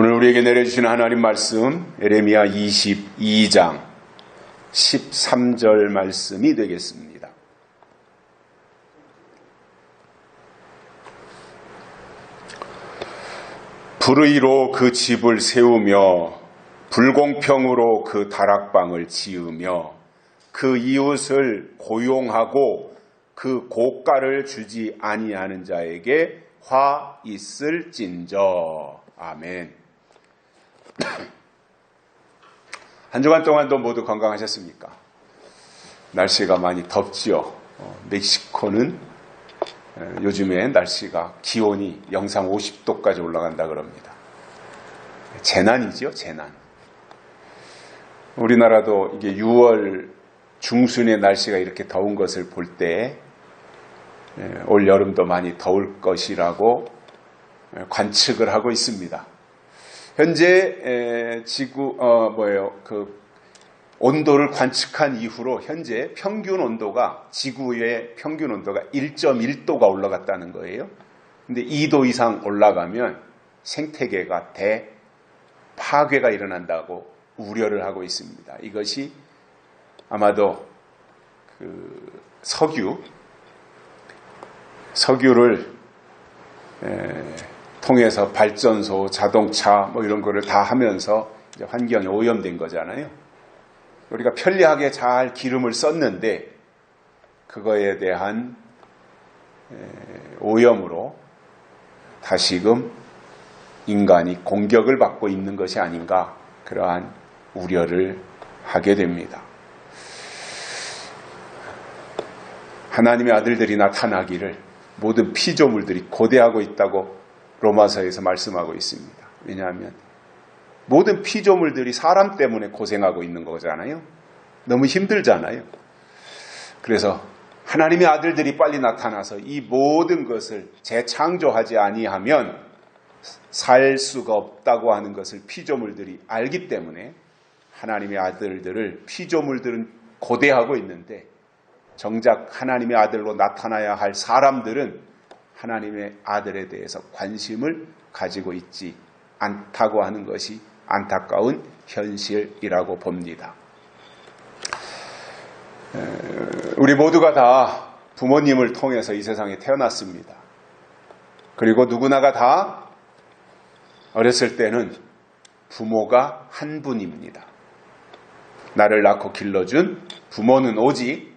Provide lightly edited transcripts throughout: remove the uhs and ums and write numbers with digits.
오늘 우리에게 내려주시는 하나님 말씀 예레미야 22장 13절 말씀이 되겠습니다. 불의로 그 집을 세우며 불공평으로 그 다락방을 지으며 그 이웃을 고용하고 그 고가를 주지 아니하는 자에게 화 있을진저. 아멘. 한 주간 동안도 모두 건강하셨습니까? 날씨가 많이 덥지요. 멕시코는 요즘에 날씨가 기온이 영상 50도까지 올라간다 그럽니다. 재난이지요, 재난. 우리나라도 이게 6월 중순에 날씨가 이렇게 더운 것을 볼 때 올 여름도 많이 더울 것이라고 관측을 하고 있습니다. 현재 온도를 관측한 이후로 현재 평균 온도가 지구의 평균 온도가 1.1도가 올라갔다는 거예요. 근데 2도 이상 올라가면 생태계가 대파괴가 일어난다고 우려를 하고 있습니다. 이것이 아마도 석유를 통해서 발전소, 자동차 이런 거를 다 하면서 이제 환경이 오염된 거잖아요. 우리가 편리하게 잘 기름을 썼는데 그거에 대한 오염으로 다시금 인간이 공격을 받고 있는 것이 아닌가, 그러한 우려를 하게 됩니다. 하나님의 아들들이 나타나기를 모든 피조물들이 고대하고 있다고 로마서에서 말씀하고 있습니다. 왜냐하면 모든 피조물들이 사람 때문에 고생하고 있는 거잖아요. 너무 힘들잖아요. 그래서 하나님의 아들들이 빨리 나타나서 이 모든 것을 재창조하지 아니하면 살 수가 없다고 하는 것을 피조물들이 알기 때문에 하나님의 아들들을 피조물들은 고대하고 있는데 정작 하나님의 아들로 나타나야 할 사람들은 하나님의 아들에 대해서 관심을 가지고 있지 않다고 하는 것이 안타까운 현실이라고 봅니다. 우리 모두가 다 부모님을 통해서 이 세상에 태어났습니다. 그리고 누구나가 다 어렸을 때는 부모가 한 분입니다. 나를 낳고 길러준 부모는 오직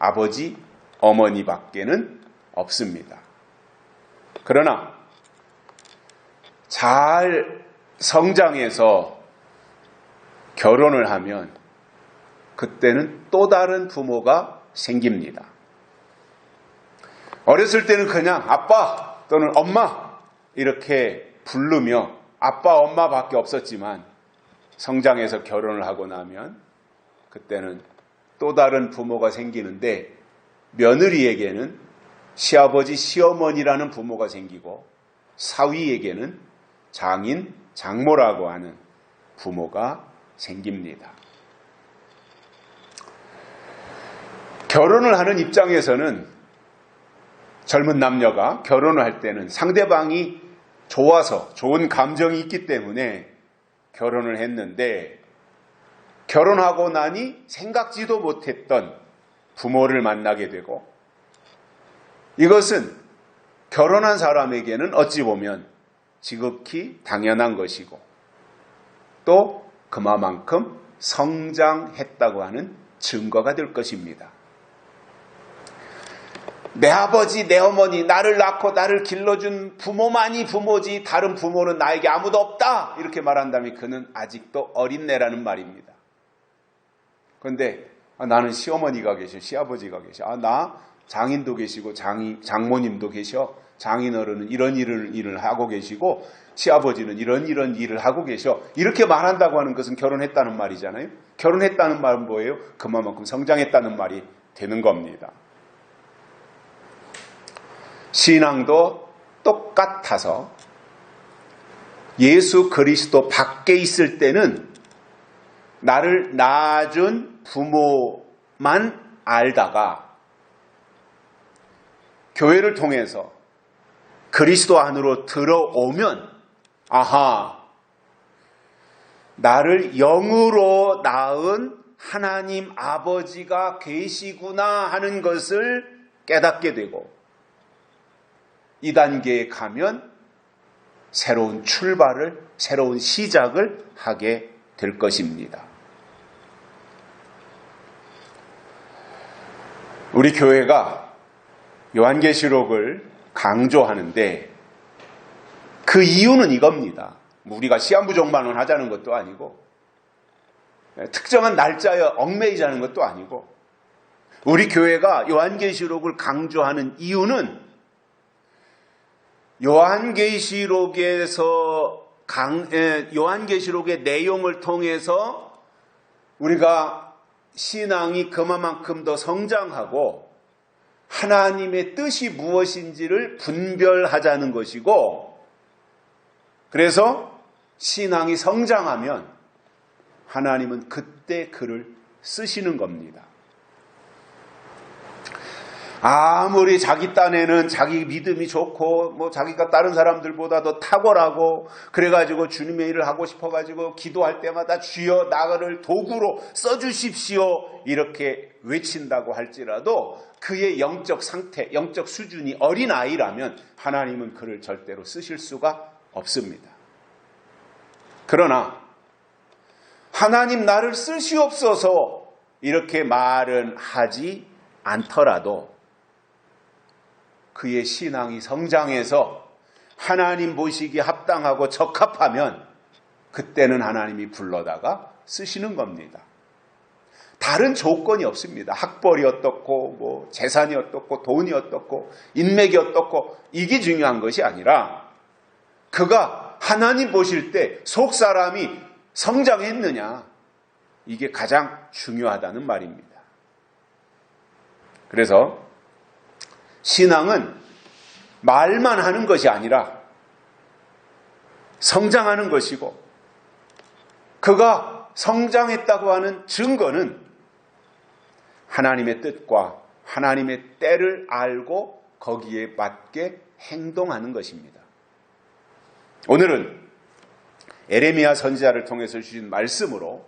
아버지, 어머니밖에는 없습니다. 그러나 잘 성장해서 결혼을 하면 그때는 또 다른 부모가 생깁니다. 어렸을 때는 그냥 아빠 또는 엄마 이렇게 부르며 아빠, 엄마밖에 없었지만 성장해서 결혼을 하고 나면 그때는 또 다른 부모가 생기는데 며느리에게는 시아버지, 시어머니라는 부모가 생기고 사위에게는 장인, 장모라고 하는 부모가 생깁니다. 결혼을 하는 입장에서는 젊은 남녀가 결혼을 할 때는 상대방이 좋아서 좋은 감정이 있기 때문에 결혼을 했는데 결혼하고 나니 생각지도 못했던 부모를 만나게 되고 이것은 결혼한 사람에게는 어찌 보면 지극히 당연한 것이고 또 그만큼 성장했다고 하는 증거가 될 것입니다. 내 아버지, 내 어머니, 나를 낳고 나를 길러준 부모만이 부모지 다른 부모는 나에게 아무도 없다 이렇게 말한다면 그는 아직도 어린애라는 말입니다. 그런데 나는 시어머니가 계셔, 시아버지가 계셔, 나 장인도 계시고 장모님도 계셔, 장인어른은 이런 일을 하고 계시고 시아버지는 이런 일을 하고 계셔 이렇게 말한다고 하는 것은 결혼했다는 말이잖아요. 결혼했다는 말은 뭐예요? 그만큼 성장했다는 말이 되는 겁니다. 신앙도 똑같아서 예수 그리스도 밖에 있을 때는 나를 낳아준 부모만 알다가 교회를 통해서 그리스도 안으로 들어오면 아하, 나를 영으로 낳은 하나님 아버지가 계시구나 하는 것을 깨닫게 되고, 이 단계에 가면 새로운 출발을, 새로운 시작을 하게 될 것입니다. 우리 교회가 요한계시록을 강조하는데 그 이유는 이겁니다. 우리가 시한부족만은 하자는 것도 아니고, 특정한 날짜에 얽매이자는 것도 아니고, 우리 교회가 요한계시록을 강조하는 이유는 요한계시록의 내용을 통해서 우리가 신앙이 그만큼 더 성장하고 하나님의 뜻이 무엇인지를 분별하자는 것이고, 그래서 신앙이 성장하면 하나님은 그때 글을 쓰시는 겁니다. 아무리 자기 딴에는 자기 믿음이 좋고 자기가 다른 사람들보다 더 탁월하고 그래가지고 주님의 일을 하고 싶어가지고 기도할 때마다 주여 나를 도구로 써주십시오 이렇게 외친다고 할지라도 그의 영적 상태, 영적 수준이 어린아이라면 하나님은 그를 절대로 쓰실 수가 없습니다. 그러나 하나님 나를 쓰시옵소서 이렇게 말은 하지 않더라도 그의 신앙이 성장해서 하나님 보시기에 합당하고 적합하면 그때는 하나님이 불러다가 쓰시는 겁니다. 다른 조건이 없습니다. 학벌이 어떻고 재산이 어떻고 돈이 어떻고 인맥이 어떻고 이게 중요한 것이 아니라 그가 하나님 보실 때 속 사람이 성장했느냐, 이게 가장 중요하다는 말입니다. 그래서 신앙은 말만 하는 것이 아니라 성장하는 것이고, 그가 성장했다고 하는 증거는 하나님의 뜻과 하나님의 때를 알고 거기에 맞게 행동하는 것입니다. 오늘은 에레미야 선지자를 통해서 주신 말씀으로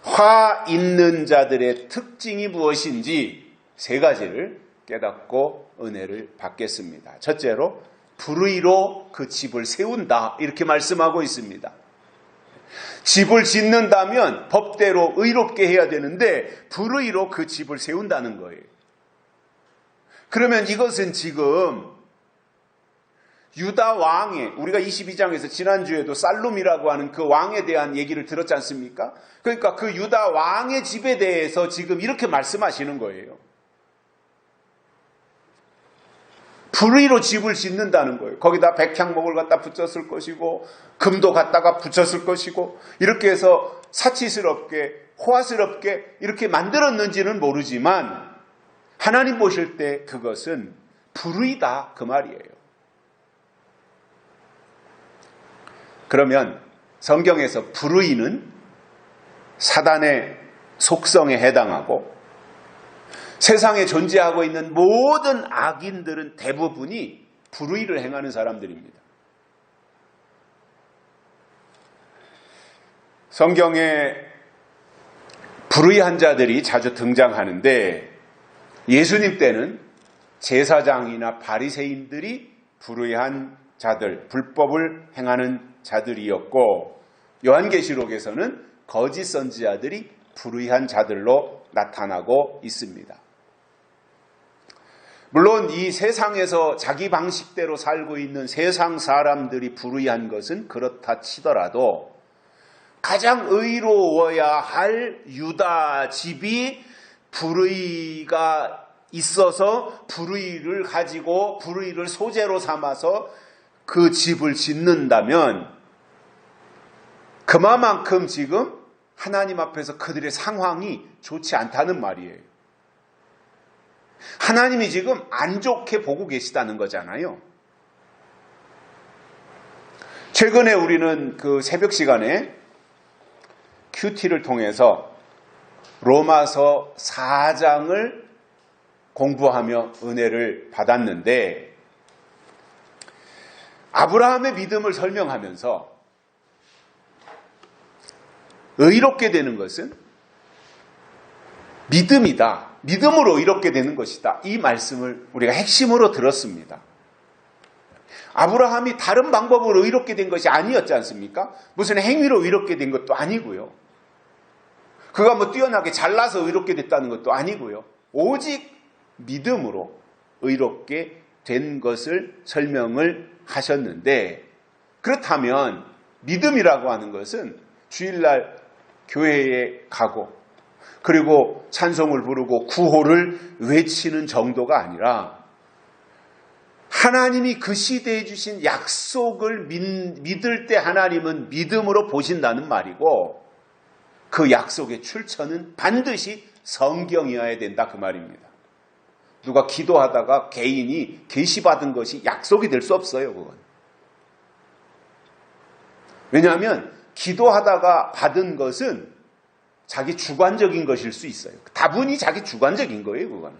화 있는 자들의 특징이 무엇인지 세 가지를 깨닫고 은혜를 받겠습니다. 첫째로 불의로 그 집을 세운다 이렇게 말씀하고 있습니다. 집을 짓는다면 법대로 의롭게 해야 되는데 불의로 그 집을 세운다는 거예요. 그러면 이것은 지금 유다 왕의, 우리가 22장에서 지난주에도 살룸이라고 하는 그 왕에 대한 얘기를 들었지 않습니까? 그러니까 그 유다 왕의 집에 대해서 지금 이렇게 말씀하시는 거예요. 불의로 집을 짓는다는 거예요. 거기다 백향목을 갖다 붙였을 것이고 금도 갖다가 붙였을 것이고 이렇게 해서 사치스럽게 호화스럽게 이렇게 만들었는지는 모르지만 하나님 보실 때 그것은 불의다 그 말이에요. 그러면 성경에서 불의는 사단의 속성에 해당하고 세상에 존재하고 있는 모든 악인들은 대부분이 불의를 행하는 사람들입니다. 성경에 불의한 자들이 자주 등장하는데 예수님 때는 제사장이나 바리새인들이 불의한 자들, 불법을 행하는 자들이었고 요한계시록에서는 거짓 선지자들이 불의한 자들로 나타나고 있습니다. 물론 이 세상에서 자기 방식대로 살고 있는 세상 사람들이 불의한 것은 그렇다 치더라도 가장 의로워야 할 유다 집이 불의가 있어서 불의를 가지고 불의를 소재로 삼아서 그 집을 짓는다면 그만큼 지금 하나님 앞에서 그들의 상황이 좋지 않다는 말이에요. 하나님이 지금 안 좋게 보고 계시다는 거잖아요. 최근에 우리는 그 새벽 시간에 큐티를 통해서 로마서 4장을 공부하며 은혜를 받았는데 아브라함의 믿음을 설명하면서 의롭게 되는 것은 믿음이다. 믿음으로 의롭게 되는 것이다. 이 말씀을 우리가 핵심으로 들었습니다. 아브라함이 다른 방법으로 의롭게 된 것이 아니었지 않습니까? 무슨 행위로 의롭게 된 것도 아니고요. 그가 뭐 뛰어나게 잘나서 의롭게 됐다는 것도 아니고요. 오직 믿음으로 의롭게 된 것을 설명을 하셨는데, 그렇다면 믿음이라고 하는 것은 주일날 교회에 가고 그리고 찬송을 부르고 구호를 외치는 정도가 아니라 하나님이 그 시대에 주신 약속을 믿을 때 하나님은 믿음으로 보신다는 말이고, 그 약속의 출처는 반드시 성경이어야 된다 그 말입니다. 누가 기도하다가 개인이 계시받은 것이 약속이 될 수 없어요. 그건. 왜냐하면 기도하다가 받은 것은 자기 주관적인 것일 수 있어요. 다분히 자기 주관적인 거예요. 그건.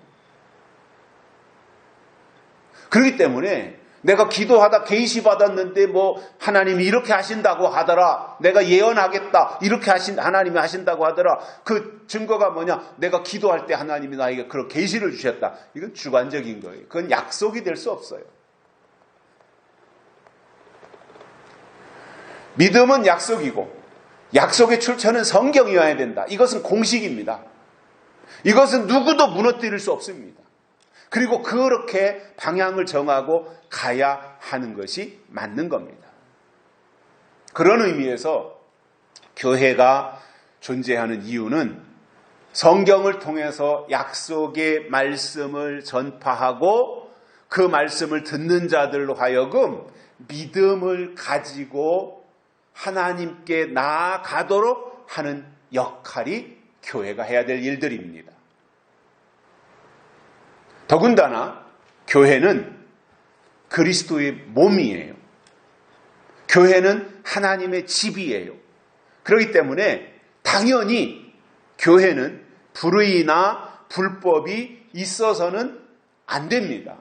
그렇기 때문에 내가 기도하다 계시받았는데 뭐 하나님이 이렇게 하신다고 하더라, 내가 예언하겠다 이렇게 하나님이 하신다고 하더라, 그 증거가 뭐냐? 내가 기도할 때 하나님이 나에게 그런 계시를 주셨다. 이건 주관적인 거예요. 그건 약속이 될 수 없어요. 믿음은 약속이고 약속의 출처는 성경이어야 된다. 이것은 공식입니다. 이것은 누구도 무너뜨릴 수 없습니다. 그리고 그렇게 방향을 정하고 가야 하는 것이 맞는 겁니다. 그런 의미에서 교회가 존재하는 이유는 성경을 통해서 약속의 말씀을 전파하고 그 말씀을 듣는 자들로 하여금 믿음을 가지고 하나님께 나아가도록 하는 역할이 교회가 해야 될 일들입니다. 더군다나 교회는 그리스도의 몸이에요. 교회는 하나님의 집이에요. 그렇기 때문에 당연히 교회는 불의나 불법이 있어서는 안 됩니다.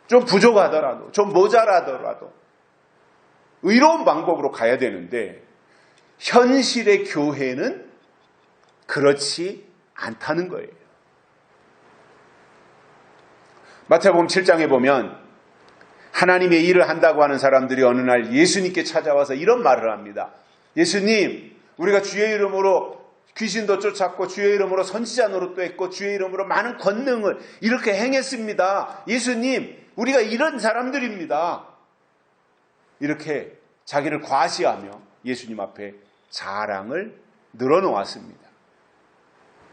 좀 부족하더라도, 좀 모자라더라도 의로운 방법으로 가야 되는데, 현실의 교회는 그렇지 않다는 거예요. 마태복음 7장에 보면 하나님의 일을 한다고 하는 사람들이 어느 날 예수님께 찾아와서 이런 말을 합니다. 예수님, 우리가 주의 이름으로 귀신도 쫓았고 주의 이름으로 선지자 노릇도 했고 주의 이름으로 많은 권능을 이렇게 행했습니다. 예수님, 우리가 이런 사람들입니다. 이렇게 자기를 과시하며 예수님 앞에 자랑을 늘어놓았습니다.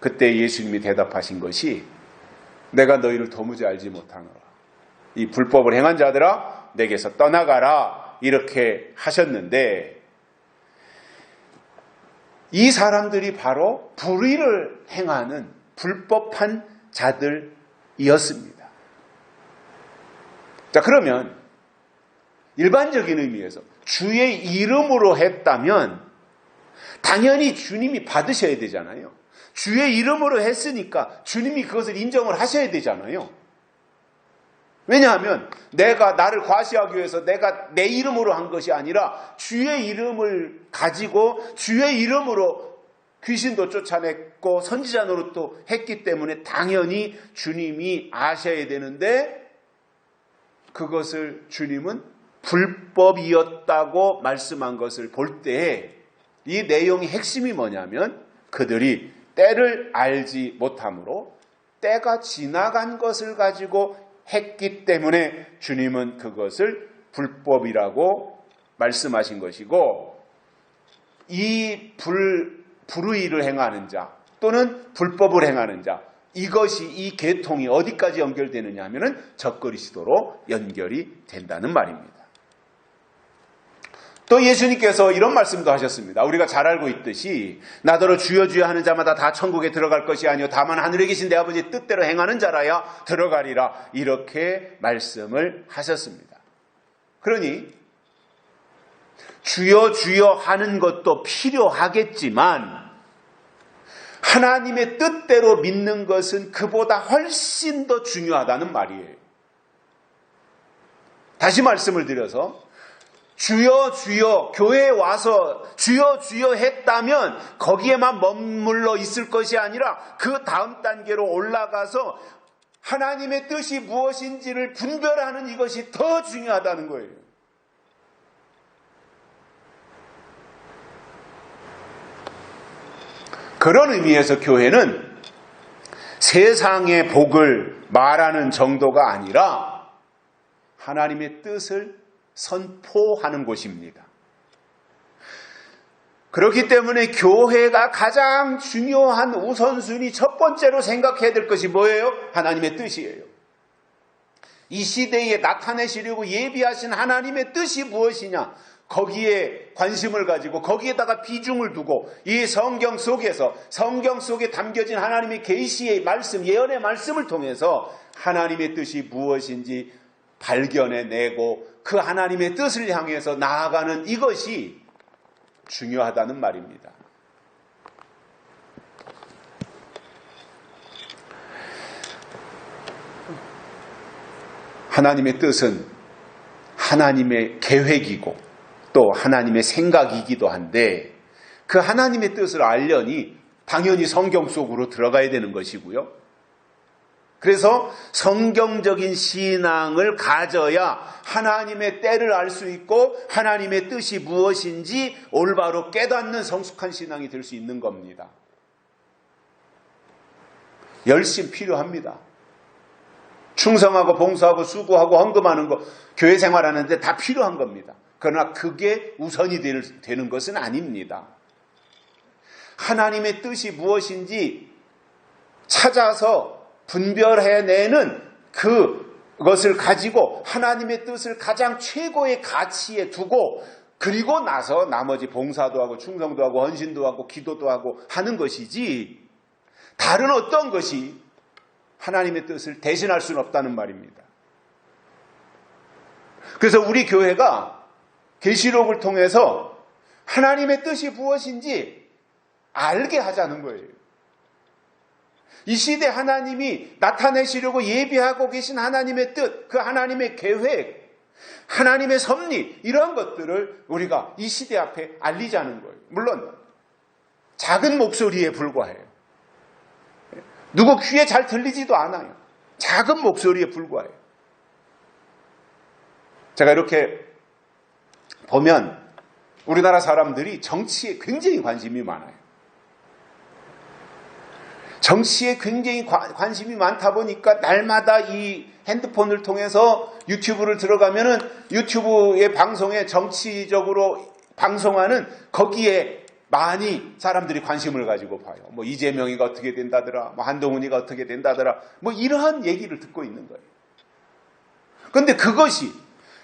그때 예수님이 대답하신 것이, 내가 너희를 도무지 알지 못하노라. 이 불법을 행한 자들아, 내게서 떠나가라. 이렇게 하셨는데, 이 사람들이 바로 불의를 행하는 불법한 자들이었습니다. 자, 그러면 일반적인 의미에서 주의 이름으로 했다면 당연히 주님이 받으셔야 되잖아요. 주의 이름으로 했으니까 주님이 그것을 인정을 하셔야 되잖아요. 왜냐하면 내가 나를 과시하기 위해서 내가 내 이름으로 한 것이 아니라 주의 이름을 가지고 주의 이름으로 귀신도 쫓아냈고 선지자 노릇도 했기 때문에 당연히 주님이 아셔야 되는데, 그것을 주님은 불법이었다고 말씀한 것을 볼 때 이 내용의 핵심이 뭐냐면, 그들이 때를 알지 못함으로 때가 지나간 것을 가지고 했기 때문에 주님은 그것을 불법이라고 말씀하신 것이고, 이 불의를 행하는 자 또는 불법을 행하는 자, 이것이 이 계통이 어디까지 연결되느냐 하면은 적그리스도로 연결이 된다는 말입니다. 또 예수님께서 이런 말씀도 하셨습니다. 우리가 잘 알고 있듯이 나더러 주여 주여 하는 자마다 다 천국에 들어갈 것이 아니요 다만 하늘에 계신 내 아버지의 뜻대로 행하는 자라야 들어가리라. 이렇게 말씀을 하셨습니다. 그러니 주여 주여 하는 것도 필요하겠지만 하나님의 뜻대로 믿는 것은 그보다 훨씬 더 중요하다는 말이에요. 다시 말씀을 드려서 주여 주여 교회에 와서 주여 주여 했다면 거기에만 머물러 있을 것이 아니라 그 다음 단계로 올라가서 하나님의 뜻이 무엇인지를 분별하는 이것이 더 중요하다는 거예요. 그런 의미에서 교회는 세상의 복을 말하는 정도가 아니라 하나님의 뜻을 선포하는 곳입니다. 그렇기 때문에 교회가 가장 중요한 우선순위 첫 번째로 생각해야 될 것이 뭐예요? 하나님의 뜻이에요. 이 시대에 나타내시려고 예비하신 하나님의 뜻이 무엇이냐? 거기에 관심을 가지고 거기에다가 비중을 두고 이 성경 속에서 성경 속에 담겨진 하나님의 계시의 말씀, 예언의 말씀을 통해서 하나님의 뜻이 무엇인지 발견해내고 그 하나님의 뜻을 향해서 나아가는 이것이 중요하다는 말입니다. 하나님의 뜻은 하나님의 계획이고 또 하나님의 생각이기도 한데 그 하나님의 뜻을 알려니 당연히 성경 속으로 들어가야 되는 것이고요. 그래서 성경적인 신앙을 가져야 하나님의 때를 알 수 있고 하나님의 뜻이 무엇인지 올바로 깨닫는 성숙한 신앙이 될 수 있는 겁니다. 열심 필요합니다. 충성하고 봉사하고 수고하고 헌금하는 거 교회 생활하는데 다 필요한 겁니다. 그러나 그게 우선이 되는 것은 아닙니다. 하나님의 뜻이 무엇인지 찾아서 분별해내는 그것을 가지고 하나님의 뜻을 가장 최고의 가치에 두고 그리고 나서 나머지 봉사도 하고 충성도 하고 헌신도 하고 기도도 하고 하는 것이지 다른 어떤 것이 하나님의 뜻을 대신할 수는 없다는 말입니다. 그래서 우리 교회가 계시록을 통해서 하나님의 뜻이 무엇인지 알게 하자는 거예요. 이 시대 하나님이 나타내시려고 예비하고 계신 하나님의 뜻, 그 하나님의 계획, 하나님의 섭리 이런 것들을 우리가 이 시대 앞에 알리자는 거예요. 물론 작은 목소리에 불과해요. 누구 귀에 잘 들리지도 않아요. 작은 목소리에 불과해요. 제가 이렇게 보면 우리나라 사람들이 정치에 굉장히 관심이 많아요. 정치에 굉장히 관심이 많다 보니까 날마다 이 핸드폰을 통해서 유튜브를 들어가면은 유튜브의 방송에 정치적으로 방송하는 거기에 많이 사람들이 관심을 가지고 봐요. 뭐 이재명이가 어떻게 된다더라, 뭐 한동훈이가 어떻게 된다더라, 뭐 이러한 얘기를 듣고 있는 거예요. 그런데 그것이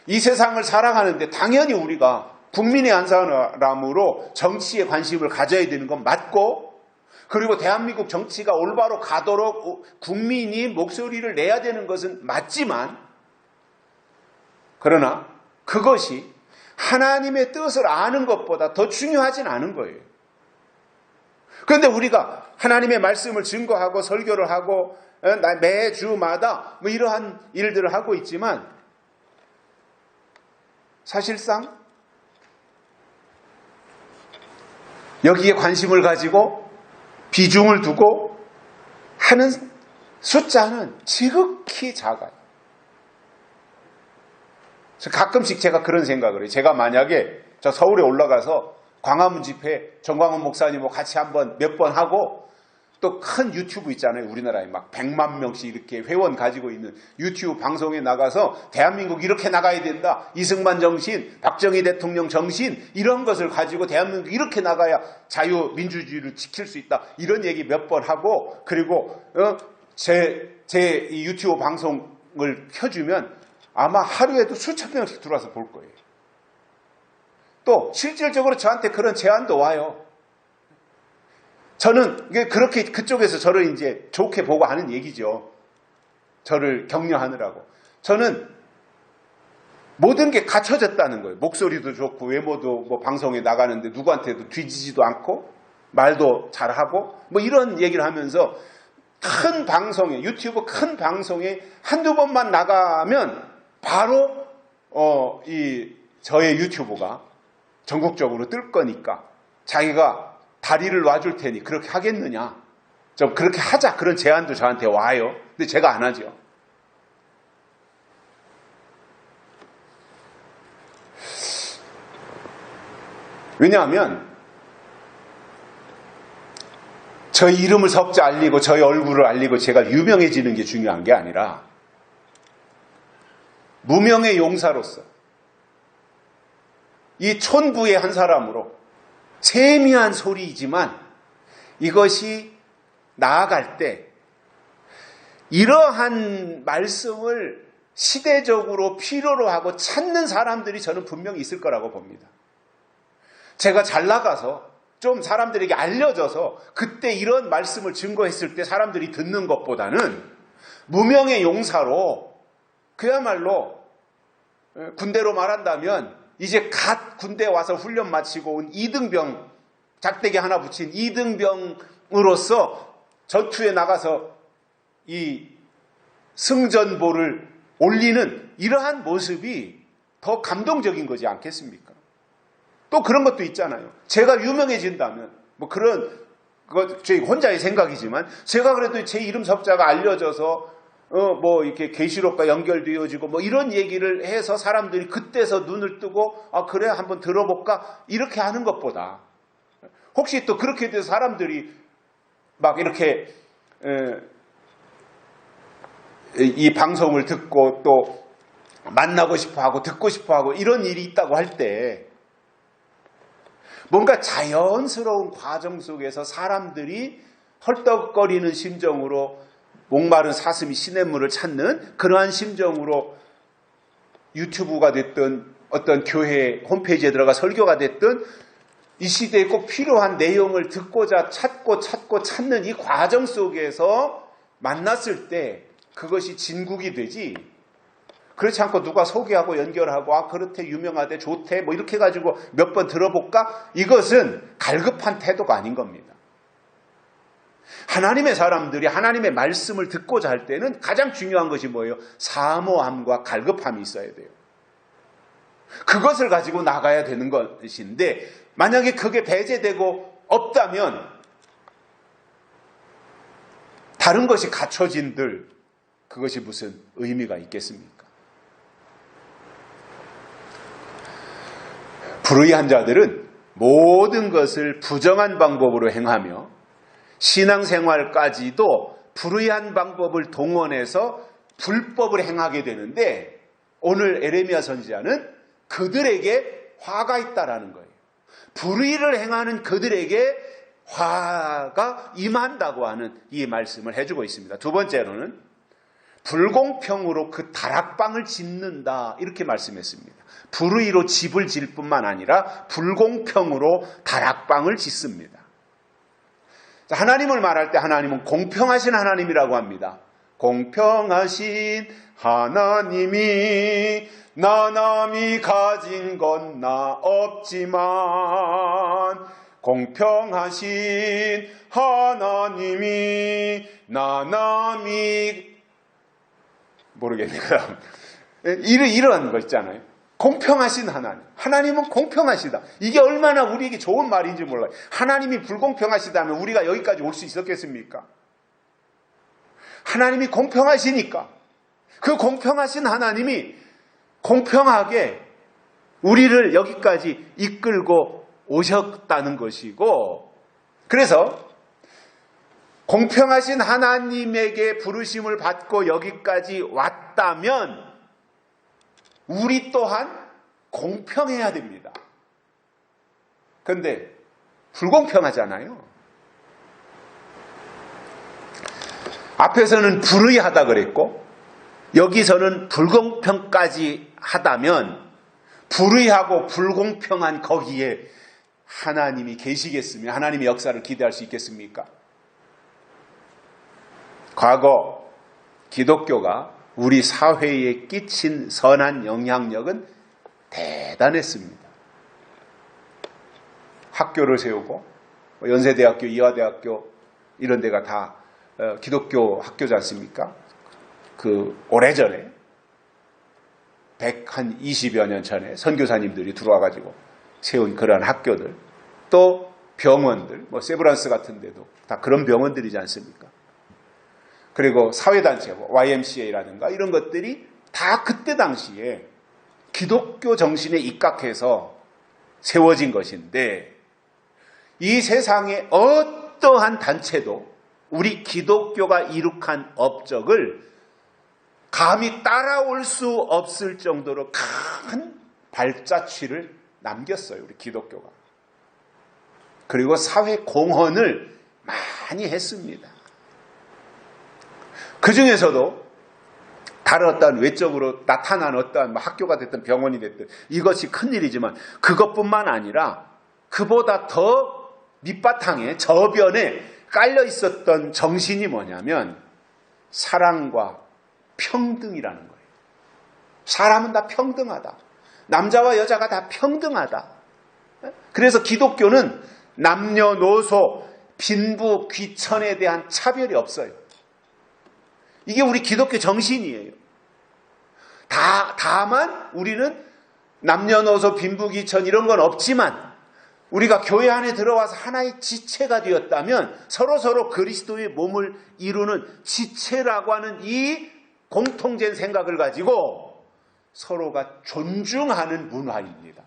이 세상을 살아가는데 당연히 우리가 국민의 한 사람으로 정치에 관심을 가져야 되는 건 맞고 그리고 대한민국 정치가 올바로 가도록 국민이 목소리를 내야 되는 것은 맞지만 그러나 그것이 하나님의 뜻을 아는 것보다 더 중요하진 않은 거예요. 그런데 우리가 하나님의 말씀을 증거하고 설교를 하고 매주마다 뭐 이러한 일들을 하고 있지만 사실상 여기에 관심을 가지고 비중을 두고 하는 숫자는 지극히 작아요. 가끔씩 제가 그런 생각을 해요. 제가 만약에 저 서울에 올라가서 광화문 집회 정광훈 목사님하고 같이 한번 몇 번 하고 또 큰 유튜브 있잖아요. 우리나라에 막 100만 명씩 이렇게 회원 가지고 있는 유튜브 방송에 나가서 대한민국 이렇게 나가야 된다. 이승만 정신, 박정희 대통령 정신 이런 것을 가지고 대한민국 이렇게 나가야 자유민주주의를 지킬 수 있다. 이런 얘기 몇 번 하고 그리고 제 이 유튜브 방송을 켜주면 아마 하루에도 수천 명씩 들어와서 볼 거예요. 또 실질적으로 저한테 그런 제안도 와요. 저는 그렇게 그쪽에서 저를 이제 좋게 보고 하는 얘기죠. 저를 격려하느라고. 저는 모든 게 갖춰졌다는 거예요. 목소리도 좋고 외모도 뭐 방송에 나가는데 누구한테도 뒤지지도 않고 말도 잘하고 뭐 이런 얘기를 하면서 큰 방송에 유튜브 큰 방송에 한두 번만 나가면 바로 이 저의 유튜브가 전국적으로 뜰 거니까 자기가 다리를 놔줄 테니 그렇게 하겠느냐. 좀 그렇게 하자. 그런 제안도 저한테 와요. 근데 제가 안 하죠. 왜냐하면 저희 이름을 석자 알리고 저희 얼굴을 알리고 제가 유명해지는 게 중요한 게 아니라 무명의 용사로서 이 촌부의 한 사람으로 세미한 소리이지만 이것이 나아갈 때 이러한 말씀을 시대적으로 필요로 하고 찾는 사람들이 저는 분명히 있을 거라고 봅니다. 제가 잘 나가서 좀 사람들에게 알려져서 그때 이런 말씀을 증거했을 때 사람들이 듣는 것보다는 무명의 용사로 그야말로 군대로 말한다면 이제 갓 군대 와서 훈련 마치고 온 이등병, 작대기 하나 붙인 이등병으로서 전투에 나가서 이 승전보를 올리는 이러한 모습이 더 감동적인 거지 않겠습니까? 또 그런 것도 있잖아요. 제가 유명해진다면 뭐 그런 거 제 혼자의 생각이지만 제가 그래도 제 이름 석자가 알려져서 뭐 이렇게 계시록과 연결되어지고 뭐 이런 얘기를 해서 사람들이 그때서 눈을 뜨고 아 그래 한번 들어볼까 이렇게 하는 것보다 혹시 또 그렇게 돼서 사람들이 막 이렇게 이 방송을 듣고 또 만나고 싶어하고 듣고 싶어하고 이런 일이 있다고 할 때 뭔가 자연스러운 과정 속에서 사람들이 헐떡거리는 심정으로 목마른 사슴이 시냇물을 찾는 그러한 심정으로 유튜브가 됐든 어떤 교회 홈페이지에 들어가 설교가 됐든 이 시대에 꼭 필요한 내용을 듣고자 찾고 찾는 이 과정 속에서 만났을 때 그것이 진국이 되지 그렇지 않고 누가 소개하고 연결하고 아 그렇대 유명하대 좋대 뭐 이렇게 해가지고 몇 번 들어볼까? 이것은 갈급한 태도가 아닌 겁니다. 하나님의 사람들이 하나님의 말씀을 듣고자 할 때는 가장 중요한 것이 뭐예요? 사모함과 갈급함이 있어야 돼요. 그것을 가지고 나가야 되는 것인데 만약에 그게 배제되고 없다면 다른 것이 갖춰진들 그것이 무슨 의미가 있겠습니까? 불의한 자들은 모든 것을 부정한 방법으로 행하며 신앙생활까지도 불의한 방법을 동원해서 불법을 행하게 되는데 오늘 에레미야 선지자는 그들에게 화가 있다라는 거예요. 불의를 행하는 그들에게 화가 임한다고 하는 이 말씀을 해주고 있습니다. 두 번째로는 불공평으로 그 다락방을 짓는다 이렇게 말씀했습니다. 불의로 집을 질 뿐만 아니라 불공평으로 다락방을 짓습니다. 하나님을 말할 때 하나님은 공평하신 하나님이라고 합니다. 공평하신 하나님이 나 남이 가진 건 나 없지만 공평하신 하나님이 나 남이 모르겠네요. 이러한 거 있잖아요. 공평하신 하나님. 하나님은 공평하시다. 이게 얼마나 우리에게 좋은 말인지 몰라요. 하나님이 불공평하시다면 우리가 여기까지 올 수 있었겠습니까? 하나님이 공평하시니까 그 공평하신 하나님이 공평하게 우리를 여기까지 이끌고 오셨다는 것이고 그래서 공평하신 하나님에게 부르심을 받고 여기까지 왔다면 우리 또한 공평해야 됩니다. 그런데 불공평하잖아요. 앞에서는 불의하다 그랬고 여기서는 불공평까지 하다면 불의하고 불공평한 거기에 하나님이 계시겠으며 하나님의 역사를 기대할 수 있겠습니까? 과거 기독교가 우리 사회에 끼친 선한 영향력은 대단했습니다. 학교를 세우고 연세대학교, 이화대학교 이런 데가 다 기독교 학교지 않습니까? 그 오래전에 한 20여 년 전에 선교사님들이 들어와가지고 세운 그러한 학교들, 또 병원들, 세브란스 같은 데도 다 그런 병원들이지 않습니까? 그리고 사회단체, YMCA라든가 이런 것들이 다 그때 당시에 기독교 정신에 입각해서 세워진 것인데, 이 세상에 어떠한 단체도 우리 기독교가 이룩한 업적을 감히 따라올 수 없을 정도로 큰 발자취를 남겼어요, 우리 기독교가. 그리고 사회 공헌을 많이 했습니다. 그 중에서도 다른 어떠한 외적으로 나타난 어떠한 학교가 됐든 병원이 됐든 이것이 큰일이지만, 그것뿐만 아니라 그보다 더 밑바탕에 저변에 깔려 있었던 정신이 뭐냐면 사랑과 평등이라는 거예요. 사람은 다 평등하다. 남자와 여자가 다 평등하다. 그래서 기독교는 남녀노소, 빈부, 귀천에 대한 차별이 없어요. 이게 우리 기독교 정신이에요. 다만 우리는 남녀노소, 빈부, 귀천 이런 건 없지만, 우리가 교회 안에 들어와서 하나의 지체가 되었다면 서로 그리스도의 몸을 이루는 지체라고 하는 이 공통된 생각을 가지고 서로가 존중하는 문화입니다.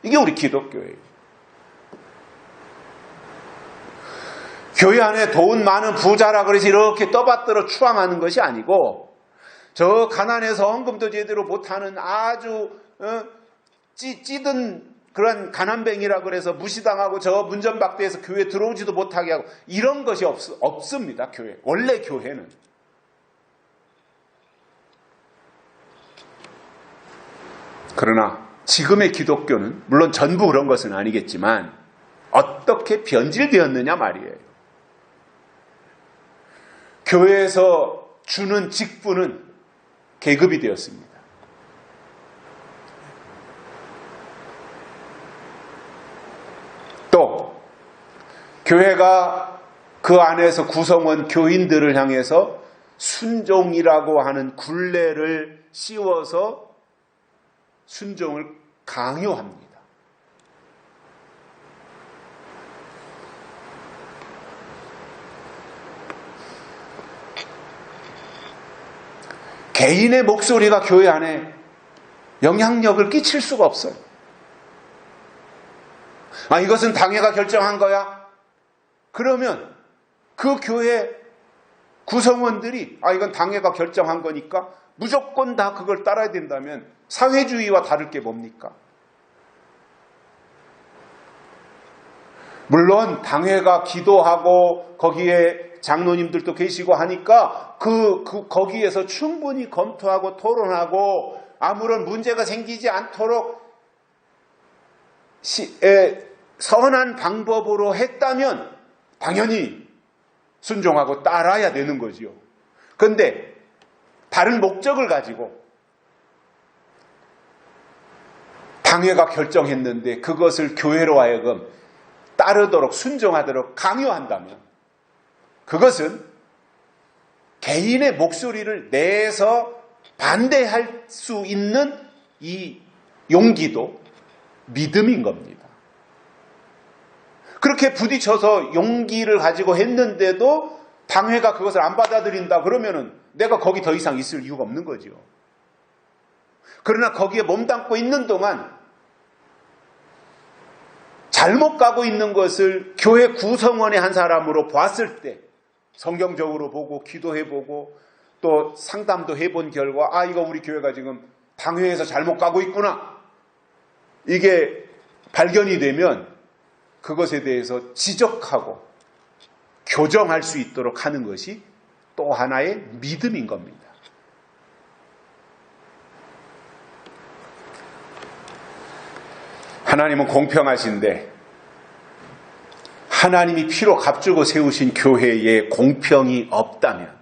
이게 우리 기독교예요. 교회 안에 돈 많은 부자라 그래서 이렇게 떠받들어 추앙하는 것이 아니고, 저 가난해서 헌금도 제대로 못하는 아주 찌든 그런 가난뱅이라 그래서 무시당하고 저 문전박대해서 교회 들어오지도 못하게 하고, 이런 것이 없습니다. 교회, 원래 교회는. 그러나 지금의 기독교는 물론 전부 그런 것은 아니겠지만 어떻게 변질되었느냐 말이에요. 교회에서 주는 직분은 계급이 되었습니다. 또 교회가 그 안에서 구성원 교인들을 향해서 순종이라고 하는 굴레를 씌워서 순종을 강요합니다. 개인의 목소리가 교회 안에 영향력을 끼칠 수가 없어요. 이것은 당회가 결정한 거야? 그러면 그 교회 구성원들이 이건 당회가 결정한 거니까 무조건 다 그걸 따라야 된다면 사회주의와 다를 게 뭡니까? 물론 당회가 기도하고 거기에 장로님들도 계시고 하니까 거기에서 충분히 검토하고 토론하고 아무런 문제가 생기지 않도록 선한 방법으로 했다면 당연히 순종하고 따라야 되는 거지요. 그런데 다른 목적을 가지고 당회가 결정했는데 그것을 교회로 하여금 따르도록 순종하도록 강요한다면 그것은 개인의 목소리를 내서 반대할 수 있는 이 용기도 믿음인 겁니다. 그렇게 부딪혀서 용기를 가지고 했는데도 당회가 그것을 안 받아들인다 그러면은 내가 거기 더 이상 있을 이유가 없는 거죠. 그러나 거기에 몸담고 있는 동안 잘못 가고 있는 것을 교회 구성원의 한 사람으로 봤을 때 성경적으로 보고 기도해보고 또 상담도 해본 결과 이거 우리 교회가 지금 당회에서 잘못 가고 있구나 이게 발견이 되면 그것에 대해서 지적하고 교정할 수 있도록 하는 것이 또 하나의 믿음인 겁니다. 하나님은 공평하신데 하나님이 피로 값주고 세우신 교회에 공평이 없다면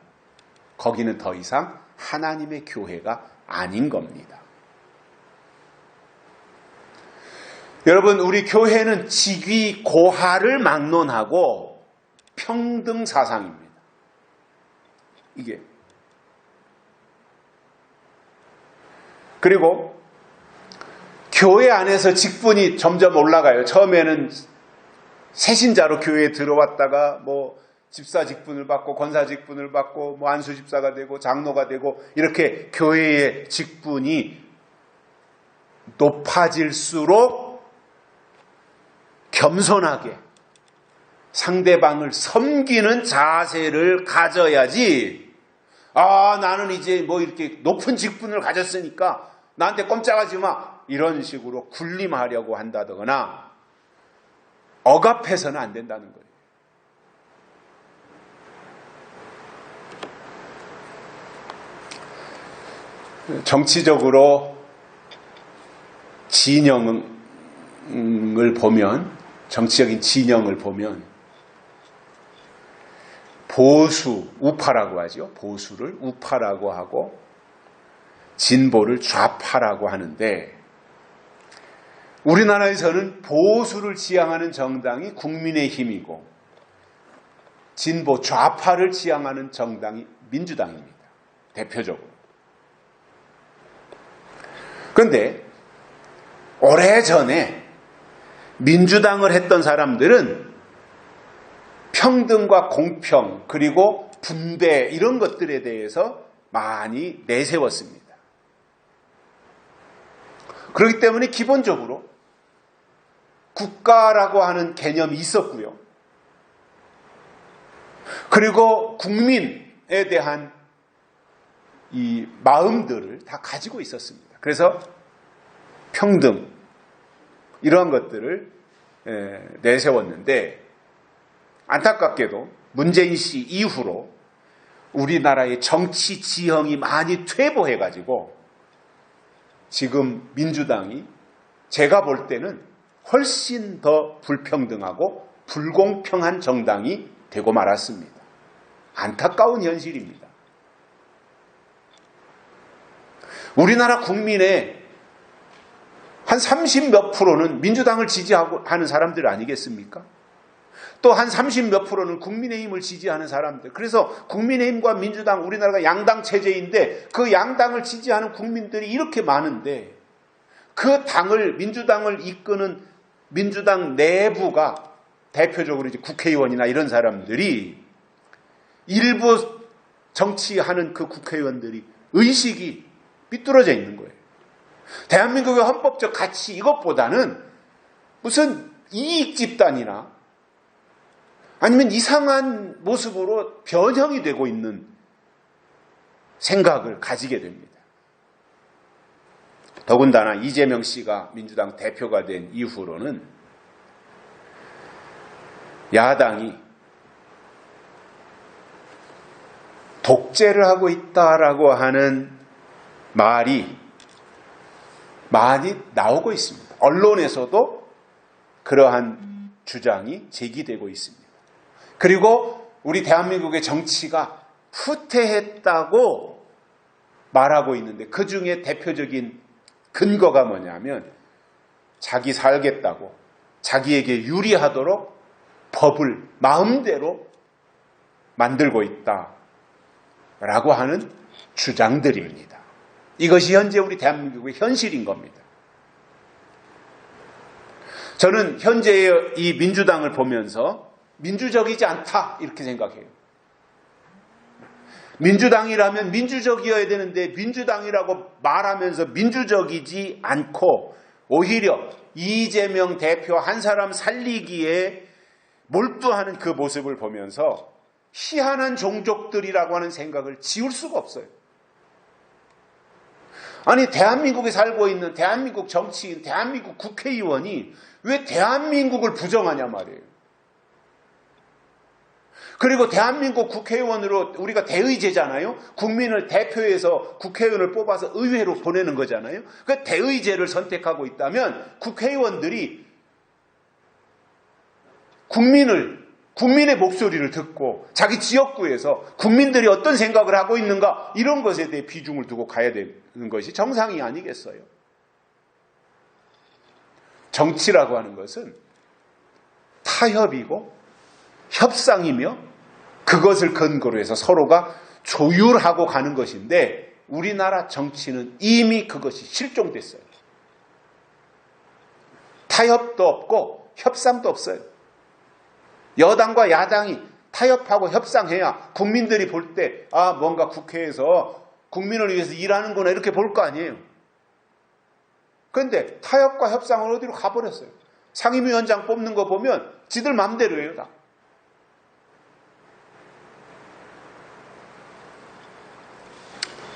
거기는 더 이상 하나님의 교회가 아닌 겁니다. 여러분, 우리 교회는 직위 고하를 막론하고 평등 사상입니다. 이게 그리고 교회 안에서 직분이 점점 올라가요. 처음에는 새신자로 교회에 들어왔다가 집사 직분을 받고 권사 직분을 받고 안수 집사가 되고 장로가 되고 이렇게 교회의 직분이 높아질수록 겸손하게 상대방을 섬기는 자세를 가져야지. 나는 이제 이렇게 높은 직분을 가졌으니까 나한테 꼼짝하지 마. 이런 식으로 군림하려고 한다거나 억압해서는 안 된다는 거예요. 정치적으로 정치적인 진영을 보면 보수, 우파라고 하죠. 보수를 우파라고 하고 진보를 좌파라고 하는데 우리나라에서는 보수를 지향하는 정당이 국민의힘이고 진보 좌파를 지향하는 정당이 민주당입니다. 대표적으로. 그런데 오래전에 민주당을 했던 사람들은 평등과 공평 그리고 분배 이런 것들에 대해서 많이 내세웠습니다. 그렇기 때문에 기본적으로 국가라고 하는 개념이 있었고요. 그리고 국민에 대한 이 마음들을 다 가지고 있었습니다. 그래서 평등 이러한 것들을 내세웠는데 안타깝게도 문재인 씨 이후로 우리나라의 정치 지형이 많이 퇴보해가지고 지금 민주당이 제가 볼 때는 훨씬 더 불평등하고 불공평한 정당이 되고 말았습니다. 안타까운 현실입니다. 우리나라 국민의 한 30몇 프로는 민주당을 지지하는 사람들 아니겠습니까? 또 한 30몇 프로는 국민의힘을 지지하는 사람들. 그래서 국민의힘과 민주당, 우리나라가 양당 체제인데 그 양당을 지지하는 국민들이 이렇게 많은데 그 민주당을 이끄는 민주당 내부가 대표적으로 이제 국회의원이나 이런 사람들이 일부 정치하는 그 국회의원들이 의식이 삐뚤어져 있는 거예요. 대한민국의 헌법적 가치 이것보다는 무슨 이익 집단이나 아니면 이상한 모습으로 변형이 되고 있는 생각을 가지게 됩니다. 더군다나 이재명 씨가 민주당 대표가 된 이후로는 야당이 독재를 하고 있다라고 하는 말이 많이 나오고 있습니다. 언론에서도 그러한 주장이 제기되고 있습니다. 그리고 우리 대한민국의 정치가 후퇴했다고 말하고 있는데 그 중에 대표적인 근거가 뭐냐면 자기 살겠다고 자기에게 유리하도록 법을 마음대로 만들고 있다라고 하는 주장들입니다. 이것이 현재 우리 대한민국의 현실인 겁니다. 저는 현재의 이 민주당을 보면서 민주적이지 않다 이렇게 생각해요. 민주당이라면 민주적이어야 되는데 민주당이라고 말하면서 민주적이지 않고 오히려 이재명 대표 한 사람 살리기에 몰두하는 그 모습을 보면서 희한한 종족들이라고 하는 생각을 지울 수가 없어요. 아니 대한민국에 살고 있는 대한민국 정치인, 대한민국 국회의원이 왜 대한민국을 부정하냐 말이에요. 그리고 대한민국 국회의원으로 우리가 대의제잖아요. 국민을 대표해서 국회의원을 뽑아서 의회로 보내는 거잖아요. 그 대의제를 선택하고 있다면 국회의원들이 국민의 목소리를 듣고 자기 지역구에서 국민들이 어떤 생각을 하고 있는가 이런 것에 대해 비중을 두고 가야 되는 것이 정상이 아니겠어요. 정치라고 하는 것은 타협이고 협상이며 그것을 근거로 해서 서로가 조율하고 가는 것인데 우리나라 정치는 이미 그것이 실종됐어요. 타협도 없고 협상도 없어요. 여당과 야당이 타협하고 협상해야 국민들이 볼 때 뭔가 국회에서 국민을 위해서 일하는구나 이렇게 볼 거 아니에요. 그런데 타협과 협상을 어디로 가버렸어요. 상임위원장 뽑는 거 보면 지들 맘대로 해요. 다.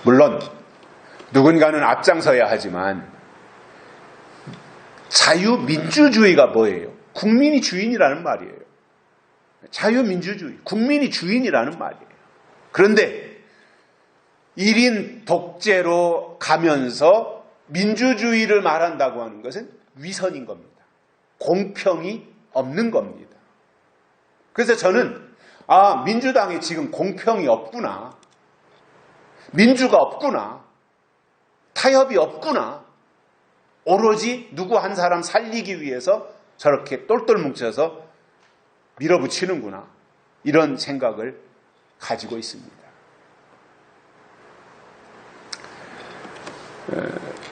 물론 누군가는 앞장서야 하지만 자유민주주의가 뭐예요? 국민이 주인이라는 말이에요. 자유민주주의, 국민이 주인이라는 말이에요. 그런데 1인 독재로 가면서 민주주의를 말한다고 하는 것은 위선인 겁니다. 공평이 없는 겁니다. 그래서 저는 민주당이 지금 공평이 없구나. 민주가 없구나. 타협이 없구나. 오로지 누구 한 사람 살리기 위해서 저렇게 똘똘 뭉쳐서 밀어붙이는구나. 이런 생각을 가지고 있습니다.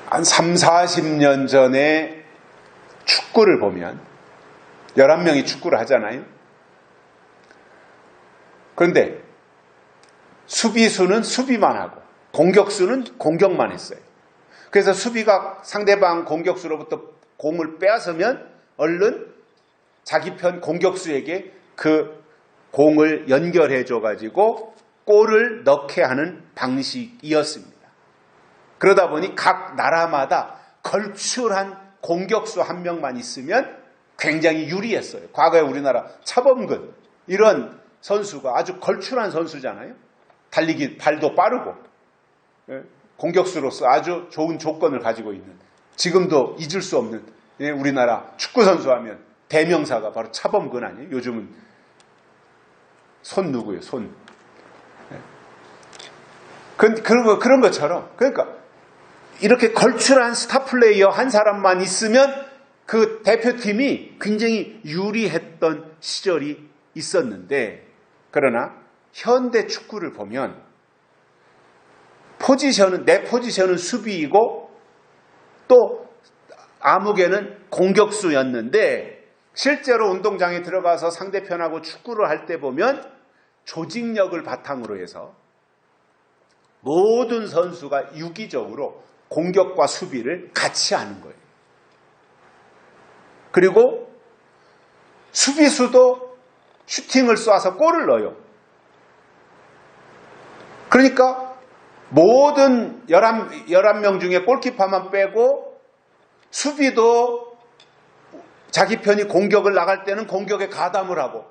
한 3, 40년 전에 축구를 보면 11명이 축구를 하잖아요. 그런데 수비수는 수비만 하고 공격수는 공격만 했어요. 그래서 수비가 상대방 공격수로부터 공을 빼앗으면 얼른 자기 편 공격수에게 그 공을 연결해 줘가지고 골을 넣게 하는 방식이었습니다. 그러다 보니 각 나라마다 걸출한 공격수 한 명만 있으면 굉장히 유리했어요. 과거에 우리나라 차범근 이런 선수가 아주 걸출한 선수잖아요. 달리기 발도 빠르고 공격수로서 아주 좋은 조건을 가지고 있는, 지금도 잊을 수 없는 우리나라 축구 선수 하면 대명사가 바로 차범근 아니에요? 요즘은 손 누구예요? 손. 그런 것처럼, 그러니까 이렇게 걸출한 스타 플레이어 한 사람만 있으면 그 대표팀이 굉장히 유리했던 시절이 있었는데, 그러나 현대 축구를 보면 내 포지션은 수비이고 또 아무개는 공격수였는데, 실제로 운동장에 들어가서 상대편하고 축구를 할 때 보면 조직력을 바탕으로 해서 모든 선수가 유기적으로 공격과 수비를 같이 하는 거예요. 그리고 수비수도 슈팅을 쏴서 골을 넣어요. 그러니까 모든 11명 중에 골키퍼만 빼고 수비도 자기 편이 공격을 나갈 때는 공격에 가담을 하고,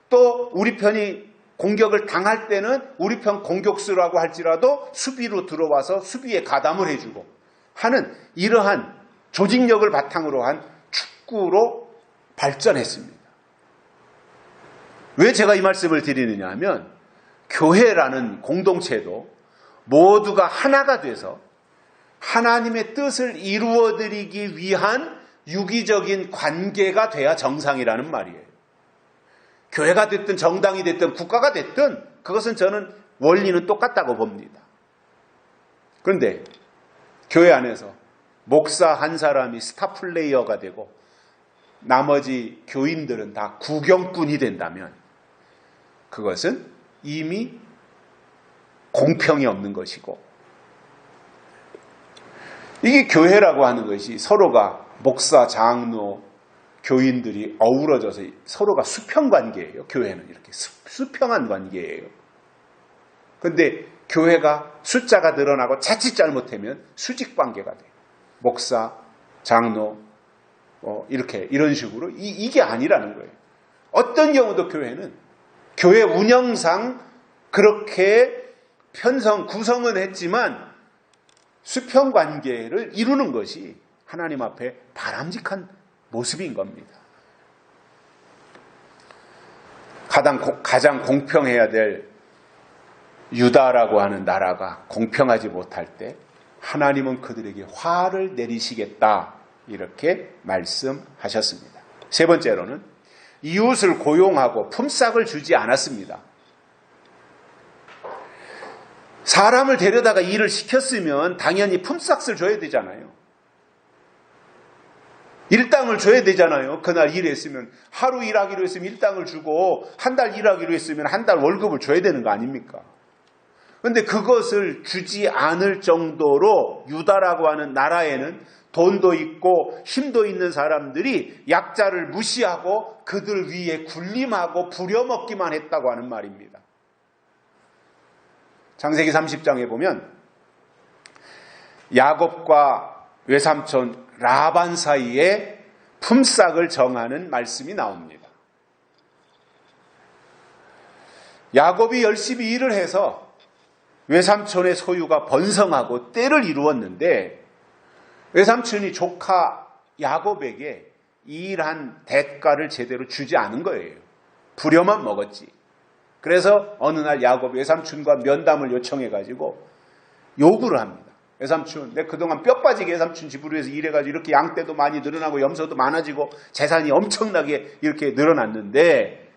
또 우리 편이 공격을 당할 때는 우리 편 공격수라고 할지라도 수비로 들어와서 수비에 가담을 해주고 하는 이러한 조직력을 바탕으로 한 축구로 발전했습니다. 왜 제가 이 말씀을 드리느냐 하면, 교회라는 공동체도 모두가 하나가 돼서 하나님의 뜻을 이루어드리기 위한 유기적인 관계가 돼야 정상이라는 말이에요. 교회가 됐든 정당이 됐든 국가가 됐든 그것은 저는 원리는 똑같다고 봅니다. 그런데 교회 안에서 목사 한 사람이 스타 플레이어가 되고 나머지 교인들은 다 구경꾼이 된다면 그것은 이미 공평이 없는 것이고, 이게 교회라고 하는 것이 서로가 목사, 장로, 교인들이 어우러져서 서로가 수평관계예요. 교회는 이렇게 수평한 관계예요. 그런데 교회가 숫자가 늘어나고 자칫 잘못하면 수직관계가 돼요. 목사, 장로, 이런 식으로 이게 아니라는 거예요. 어떤 경우도 교회는 교회 운영상 그렇게 구성은 했지만 수평관계를 이루는 것이 하나님 앞에 바람직한 모습인 겁니다. 가장 공평해야 될 유다라고 하는 나라가 공평하지 못할 때 하나님은 그들에게 화를 내리시겠다, 이렇게 말씀하셨습니다. 세 번째로는 이웃을 고용하고 품삯을 주지 않았습니다. 사람을 데려다가 일을 시켰으면 당연히 품삯을 줘야 되잖아요. 일당을 줘야 되잖아요. 그날 일했으면 하루 일하기로 했으면 일당을 주고 한 달 일하기로 했으면 한 달 월급을 줘야 되는 거 아닙니까? 그런데 그것을 주지 않을 정도로 유다라고 하는 나라에는 돈도 있고 힘도 있는 사람들이 약자를 무시하고 그들 위에 군림하고 부려먹기만 했다고 하는 말입니다. 창세기 30장에 보면 야곱과 외삼촌 라반 사이에 품삯을 정하는 말씀이 나옵니다. 야곱이 열심히 일을 해서 외삼촌의 소유가 번성하고 때를 이루었는데 외삼촌이 조카 야곱에게 일한 대가를 제대로 주지 않은 거예요. 부려만 먹었지. 그래서 어느 날 야곱이 외삼촌과 면담을 요청해가지고 요구를 합니다. 외삼촌, 내가 그동안 뼈 빠지게 외삼촌 집으로 해서 일해가지고 이렇게 양떼도 많이 늘어나고 염소도 많아지고 재산이 엄청나게 이렇게 늘어났는데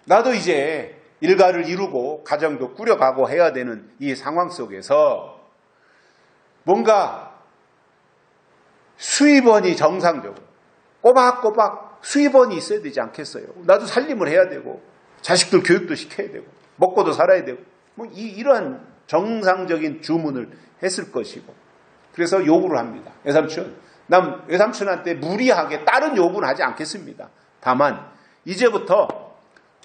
나도 이제 일가를 이루고 가정도 꾸려가고 해야 되는 이 상황 속에서 뭔가 수입원이 정상적으로 꼬박꼬박 수입원이 있어야 되지 않겠어요? 나도 살림을 해야 되고 자식들 교육도 시켜야 되고 먹고도 살아야 되고 뭐 이러한 정상적인 주문을 했을 것이고 그래서 요구를 합니다. 외삼촌, 난 외삼촌한테 무리하게 다른 요구는 하지 않겠습니다. 다만 이제부터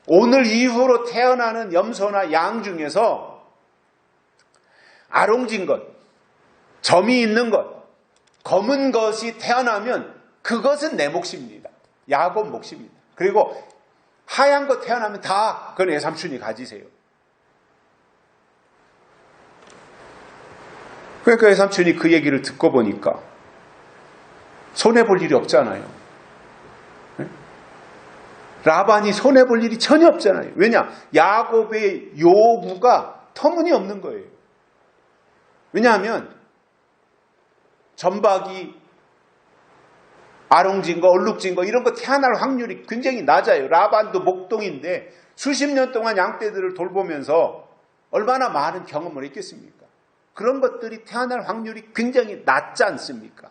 오늘 이후로 태어나는 염소나 양 중에서 아롱진 것, 점이 있는 것, 검은 것이 태어나면 그것은 내 몫입니다. 야곱 몫입니다. 그리고 하얀 거 태어나면 다 그건 외삼촌이 가지세요. 그러니까 외삼촌이 그 얘기를 듣고 보니까 손해볼 일이 없잖아요. 라반이 손해볼 일이 전혀 없잖아요. 왜냐? 야곱의 요구가 터무니없는 거예요. 왜냐하면 점박이, 아롱진 거, 얼룩진 거 이런 거 태어날 확률이 굉장히 낮아요. 라반도 목동인데 수십 년 동안 양떼들을 돌보면서 얼마나 많은 경험을 했겠습니까? 그런 것들이 태어날 확률이 굉장히 낮지 않습니까?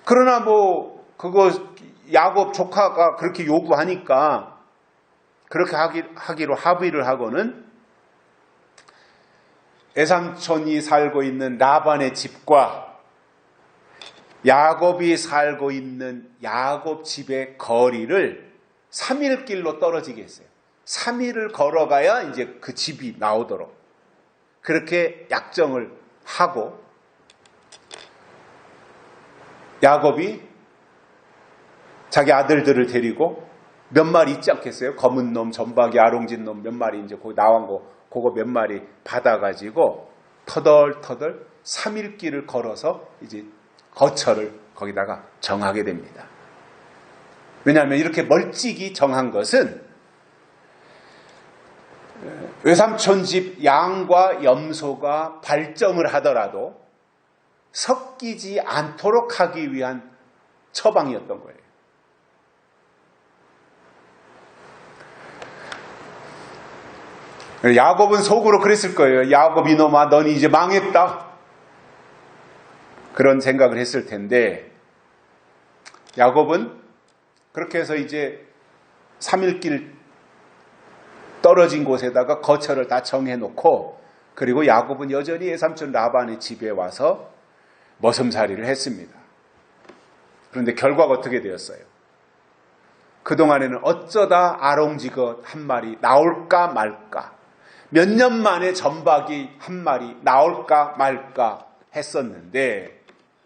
그러나 뭐 그거 야곱 조카가 그렇게 요구하니까 그렇게 하기로 합의를 하고는 외삼촌이 살고 있는 라반의 집과 야곱이 살고 있는 야곱 집의 거리를 3일 길로 떨어지게 했어요. 3일을 걸어가야 이제 그 집이 나오도록 그렇게 약정을 하고 야곱이 자기 아들들을 데리고 몇 마리 있지 않겠어요? 검은 놈, 점박이, 아롱진 놈 몇 마리 이제 거기 나온 거 그거 몇 마리 받아가지고 터덜터덜 3일 길을 걸어서 이제 거처를 거기다가 정하게 됩니다. 왜냐하면 이렇게 멀찍이 정한 것은 외삼촌 집 양과 염소가 발정을 하더라도 섞이지 않도록 하기 위한 처방이었던 거예요. 야곱은 속으로 그랬을 거예요. 야곱 이놈아, 너는 이제 망했다. 그런 생각을 했을 텐데 야곱은 그렇게 해서 이제 3일길 떨어진 곳에다가 거처를 다 정해놓고 그리고 야곱은 여전히 외삼촌 라반의 집에 와서 머슴살이를 했습니다. 그런데 결과가 어떻게 되었어요? 그동안에는 어쩌다 아롱지것 한 마리 나올까 말까 몇 년 만에 점박이 한 마리 나올까 말까 했었는데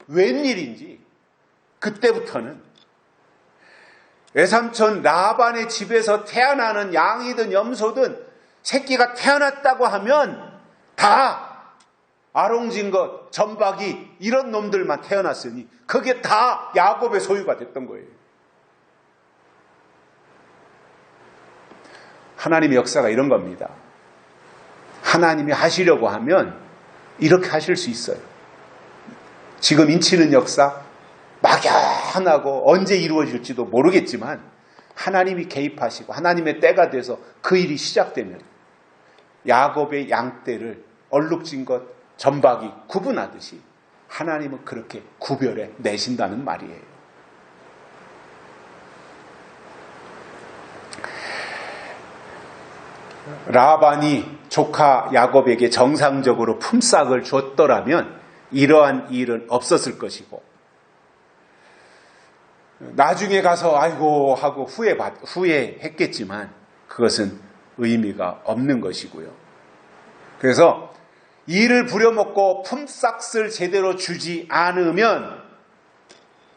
웬일인지 그때부터는 외삼촌 라반의 집에서 태어나는 양이든 염소든 새끼가 태어났다고 하면 다 아롱진 것, 점박이 이런 놈들만 태어났으니 그게 다 야곱의 소유가 됐던 거예요. 하나님의 역사가 이런 겁니다. 하나님이 하시려고 하면 이렇게 하실 수 있어요. 지금 인치는 역사 막연하고 언제 이루어질지도 모르겠지만 하나님이 개입하시고 하나님의 때가 돼서 그 일이 시작되면 야곱의 양떼를 얼룩진 것, 점박이 구분하듯이 하나님은 그렇게 구별해 내신다는 말이에요. 라반이 조카 야곱에게 정상적으로 품삯을 줬더라면 이러한 일은 없었을 것이고, 나중에 가서 아이고 하고 후회했겠지만 그것은 의미가 없는 것이고요. 그래서 이를 부려먹고 품삯을 제대로 주지 않으면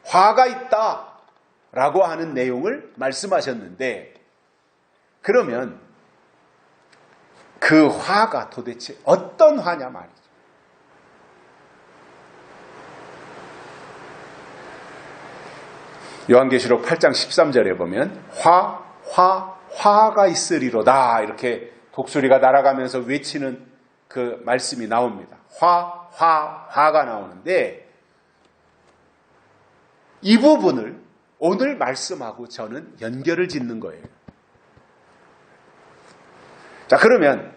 화가 있다라고 하는 내용을 말씀하셨는데, 그러면 그 화가 도대체 어떤 화냐 말이죠. 요한계시록 8장 13절에 보면 화가 있으리로다 이렇게 독수리가 날아가면서 외치는 그 말씀이 나옵니다. 화가 나오는데, 이 부분을 오늘 말씀하고 저는 연결을 짓는 거예요. 자, 그러면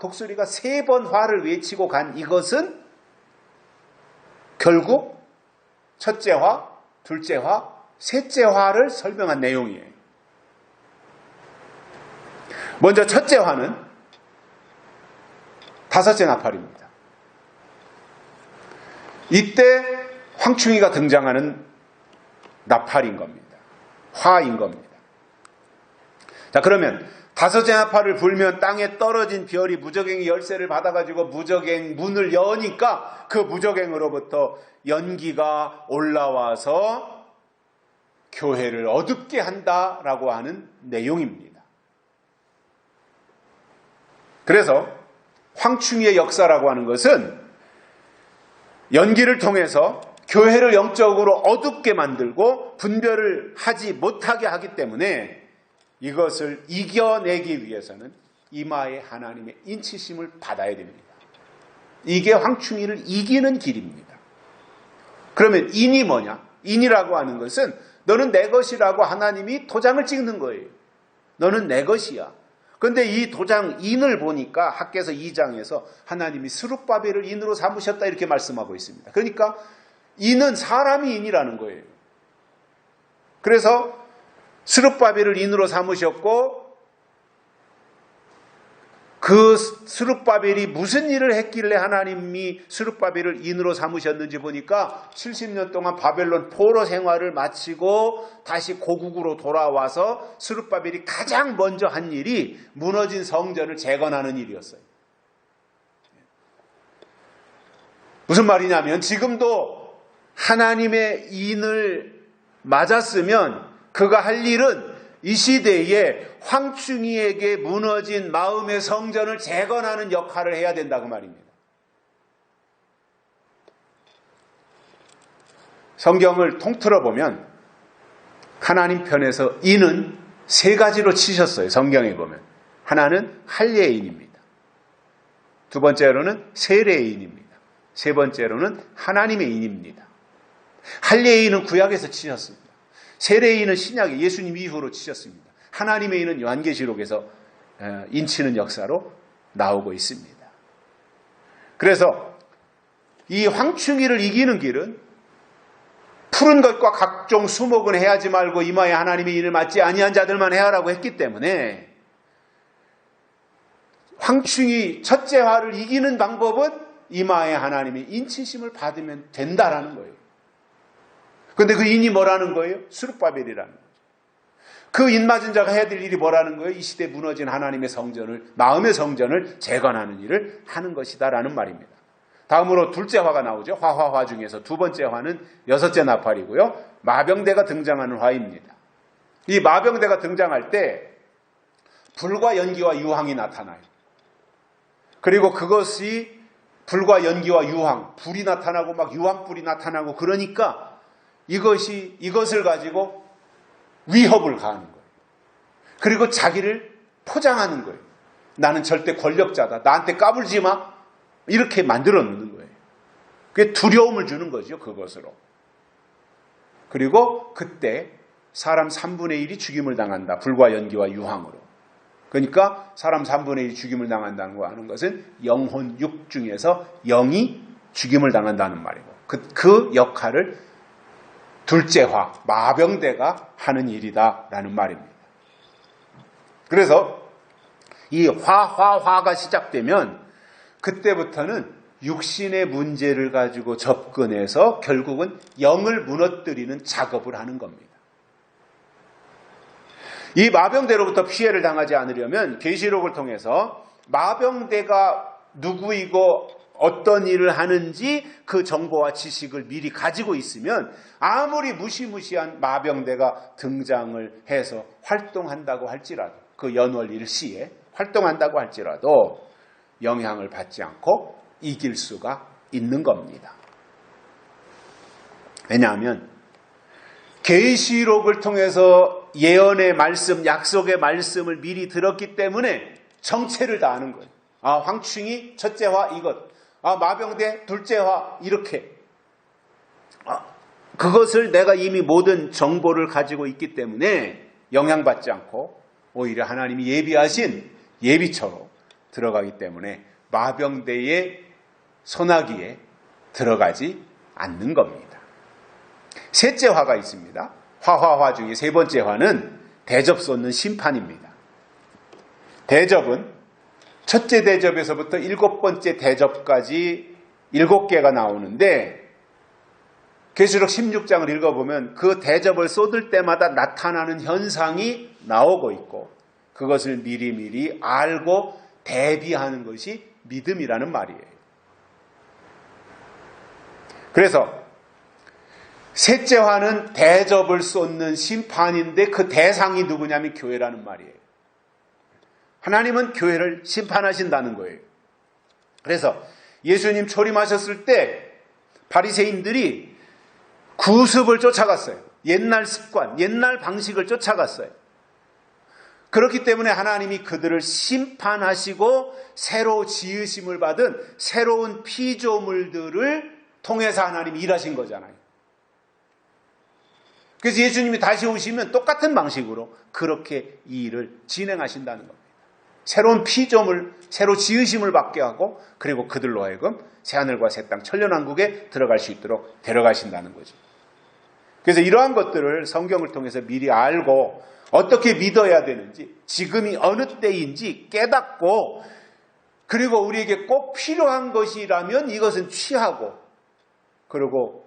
독수리가 3번 화를 외치고 간 이것은 결국 첫째 화, 둘째 화, 셋째 화를 설명한 내용이에요. 먼저 첫째 화는 5째 나팔입니다. 이때 황충이가 등장하는 나팔인 겁니다. 화인 겁니다. 자, 그러면 5째 나팔을 불면 땅에 떨어진 별이 무저갱이 열쇠를 받아가지고 무저갱 문을 여니까 그 무저갱으로부터 연기가 올라와서 교회를 어둡게 한다라고 하는 내용입니다. 그래서 황충이의 역사라고 하는 것은 연기를 통해서 교회를 영적으로 어둡게 만들고 분별을 하지 못하게 하기 때문에 이것을 이겨내기 위해서는 이마에 하나님의 인치심을 받아야 됩니다. 이게 황충이를 이기는 길입니다. 그러면 인이 뭐냐? 인이라고 하는 것은 너는 내 것이라고 하나님이 도장을 찍는 거예요. 너는 내 것이야. 그런데 이 도장 인을 보니까 학개서 2장에서 하나님이 스룹바벨을 인으로 삼으셨다 이렇게 말씀하고 있습니다. 그러니까 인은 사람이 인이라는 거예요. 그래서 스룹바벨을 인으로 삼으셨고, 그 스룹바벨이 무슨 일을 했길래 하나님이 스룹바벨을 인으로 삼으셨는지 보니까 70년 동안 바벨론 포로 생활을 마치고 다시 고국으로 돌아와서 스룹바벨이 가장 먼저 한 일이 무너진 성전을 재건하는 일이었어요. 무슨 말이냐면 지금도 하나님의 인을 맞았으면 그가 할 일은 이 시대에 황충이에게 무너진 마음의 성전을 재건하는 역할을 해야 된다고 말입니다. 성경을 통틀어 보면 하나님 편에서 인은 3가지로 치셨어요. 성경에 보면 하나는 할례의 인입니다. 두 번째로는 세례의 인입니다. 세 번째로는 하나님의 인입니다. 할례의 인은 구약에서 치셨습니다. 세례의 인은 신약에 예수님 이후로 치셨습니다. 하나님의 인은 요한계시록에서 인치는 역사로 나오고 있습니다. 그래서 이 황충이를 이기는 길은 푸른 것과 각종 수목은 해하지 말고 이마에 하나님의 인을 맞지 아니한 자들만 해하라고 했기 때문에 황충이 첫째 화를 이기는 방법은 이마에 하나님의 인치심을 받으면 된다라는 거예요. 그런데 그 인이 뭐라는 거예요? 스룹바벨이라는 거죠. 그 인 맞은 자가 해야 될 일이 뭐라는 거예요? 이 시대에 무너진 하나님의 성전을, 마음의 성전을 재건하는 일을 하는 것이다라는 말입니다. 다음으로 둘째 화가 나오죠. 화 중에서 두 번째 화는 6째 나팔이고요. 마병대가 등장하는 화입니다. 이 마병대가 등장할 때 불과 연기와 유황이 나타나요. 그리고 그것이 불과 연기와 유황, 불이 나타나고 막 유황불이 나타나고 그러니까 이것을 가지고 위협을 가하는 거예요. 그리고 자기를 포장하는 거예요. 나는 절대 권력자다. 나한테 까불지 마. 이렇게 만들어 놓는 거예요. 그게 두려움을 주는 거죠. 그것으로. 그리고 그때 사람 3분의 1이 죽임을 당한다. 불과 연기와 유황으로. 그러니까 사람 3분의 1 죽임을 당한다는 거 하는 것은 영혼 육 중에서 영이 죽임을 당한다는 말이고 그 역할을 둘째화, 마병대가 하는 일이다라는 말입니다. 그래서 이 화가 시작되면 그때부터는 육신의 문제를 가지고 접근해서 결국은 영을 무너뜨리는 작업을 하는 겁니다. 이 마병대로부터 피해를 당하지 않으려면 계시록을 통해서 마병대가 누구이고 어떤 일을 하는지 그 정보와 지식을 미리 가지고 있으면 아무리 무시무시한 마병대가 등장을 해서 활동한다고 할지라도 그 연월 일시에 활동한다고 할지라도 영향을 받지 않고 이길 수가 있는 겁니다. 왜냐하면 계시록을 통해서 예언의 말씀, 약속의 말씀을 미리 들었기 때문에 정체를 다 아는 거예요. 황충이 첫째화 이것, 마병대 둘째화 이렇게. 그것을 내가 이미 모든 정보를 가지고 있기 때문에 영향받지 않고 오히려 하나님이 예비하신 예비처로 들어가기 때문에 마병대의 소나기에 들어가지 않는 겁니다. 셋째 화가 있습니다. 화화 중에 세 번째 화는 대접 쏟는 심판입니다. 대접은 첫째 대접에서부터 7번째 대접까지 7개가 나오는데 계시록 16장을 읽어보면 그 대접을 쏟을 때마다 나타나는 현상이 나오고 있고 그것을 미리미리 알고 대비하는 것이 믿음이라는 말이에요. 그래서 셋째 화는 대접을 쏟는 심판인데 그 대상이 누구냐면 교회라는 말이에요. 하나님은 교회를 심판하신다는 거예요. 그래서 예수님 초림하셨을 때 바리새인들이 구습을 쫓아갔어요. 옛날 습관, 옛날 방식을 쫓아갔어요. 그렇기 때문에 하나님이 그들을 심판하시고 새로 지으심을 받은 새로운 피조물들을 통해서 하나님이 일하신 거잖아요. 그래서 예수님이 다시 오시면 똑같은 방식으로 그렇게 이 일을 진행하신다는 겁니다. 새로운 피조물, 새로 지으심을 받게 하고 그리고 그들로 하여금 새하늘과 새 땅 천년왕국에 들어갈 수 있도록 데려가신다는 거죠. 그래서 이러한 것들을 성경을 통해서 미리 알고 어떻게 믿어야 되는지 지금이 어느 때인지 깨닫고 그리고 우리에게 꼭 필요한 것이라면 이것은 취하고 그리고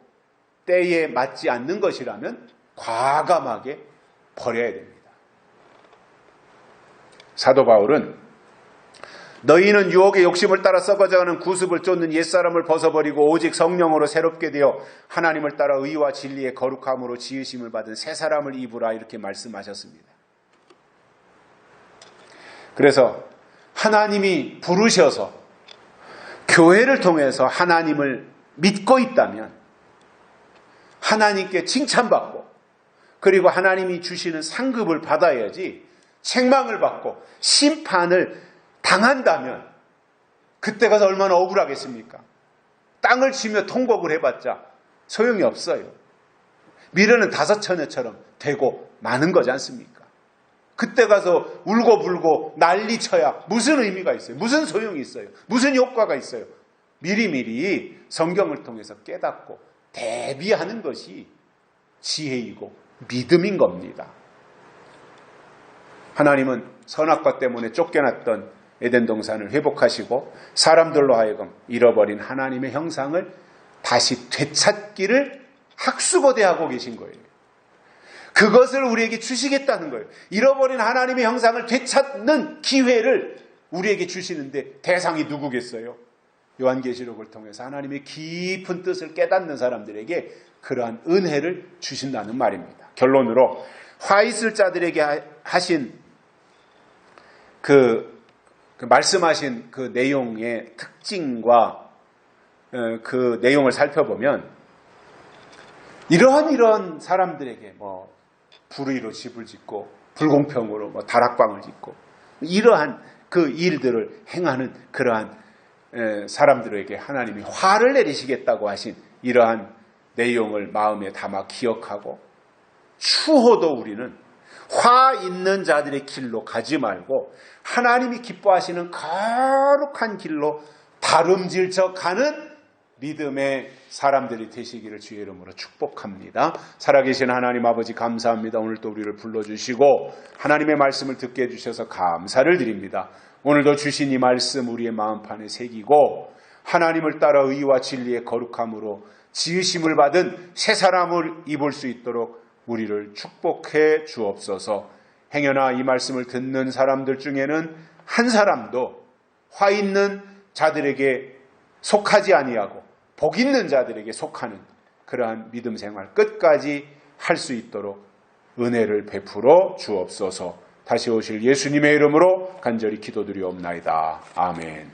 때에 맞지 않는 것이라면 과감하게 버려야 됩니다. 사도 바울은 너희는 유혹의 욕심을 따라 썩어져가는 구습을 쫓는 옛사람을 벗어버리고 오직 성령으로 새롭게 되어 하나님을 따라 의와 진리의 거룩함으로 지으심을 받은 새 사람을 입으라 이렇게 말씀하셨습니다. 그래서 하나님이 부르셔서 교회를 통해서 하나님을 믿고 있다면 하나님께 칭찬받고 그리고 하나님이 주시는 상급을 받아야지 책망을 받고 심판을 당한다면 그때 가서 얼마나 억울하겠습니까? 땅을 치며 통곡을 해봤자 소용이 없어요. 미래는 다섯처녀처럼 되고 마는 거지 않습니까? 그때 가서 울고불고 난리쳐야 무슨 의미가 있어요? 무슨 소용이 있어요? 무슨 효과가 있어요? 미리미리 성경을 통해서 깨닫고 대비하는 것이 지혜이고 믿음인 겁니다. 하나님은 선악과 때문에 쫓겨났던 에덴 동산을 회복하시고 사람들로 하여금 잃어버린 하나님의 형상을 다시 되찾기를 학수고대하고 계신 거예요. 그것을 우리에게 주시겠다는 거예요. 잃어버린 하나님의 형상을 되찾는 기회를 우리에게 주시는데 대상이 누구겠어요? 요한계시록을 통해서 하나님의 깊은 뜻을 깨닫는 사람들에게 그러한 은혜를 주신다는 말입니다. 결론으로 화 있을 자들에게 하신 말씀하신 그 내용의 특징과 그 내용을 살펴보면 이러한 사람들에게 불의로 집을 짓고 불공평으로 다락방을 짓고 이러한 그 일들을 행하는 그러한 사람들에게 하나님이 화를 내리시겠다고 하신 이러한 내용을 마음에 담아 기억하고 추호도 우리는 화 있는 자들의 길로 가지 말고 하나님이 기뻐하시는 거룩한 길로 다름질쳐 가는 믿음의 사람들이 되시기를 주의 이름으로 축복합니다. 살아계신 하나님 아버지 감사합니다. 오늘 또 우리를 불러주시고 하나님의 말씀을 듣게 해주셔서 감사를 드립니다. 오늘도 주신 이 말씀 우리의 마음판에 새기고 하나님을 따라 의와 진리의 거룩함으로 지으심을 받은 새 사람을 입을 수 있도록 우리를 축복해 주옵소서. 행여나 이 말씀을 듣는 사람들 중에는 한 사람도 화 있는 자들에게 속하지 아니하고 복 있는 자들에게 속하는 그러한 믿음 생활 끝까지 할 수 있도록 은혜를 베풀어 주옵소서. 다시 오실 예수님의 이름으로 간절히 기도드리옵나이다. 아멘.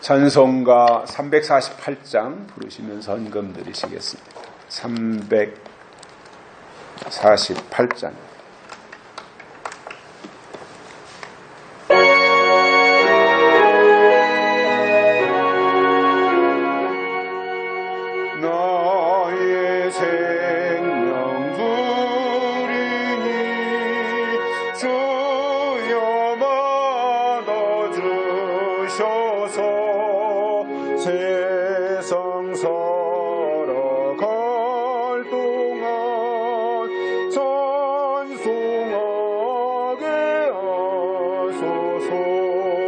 찬송가 348장 부르시면서 헌금 드리시겠습니다. 348장. 나의 생명 드리니 주여 받아주셔서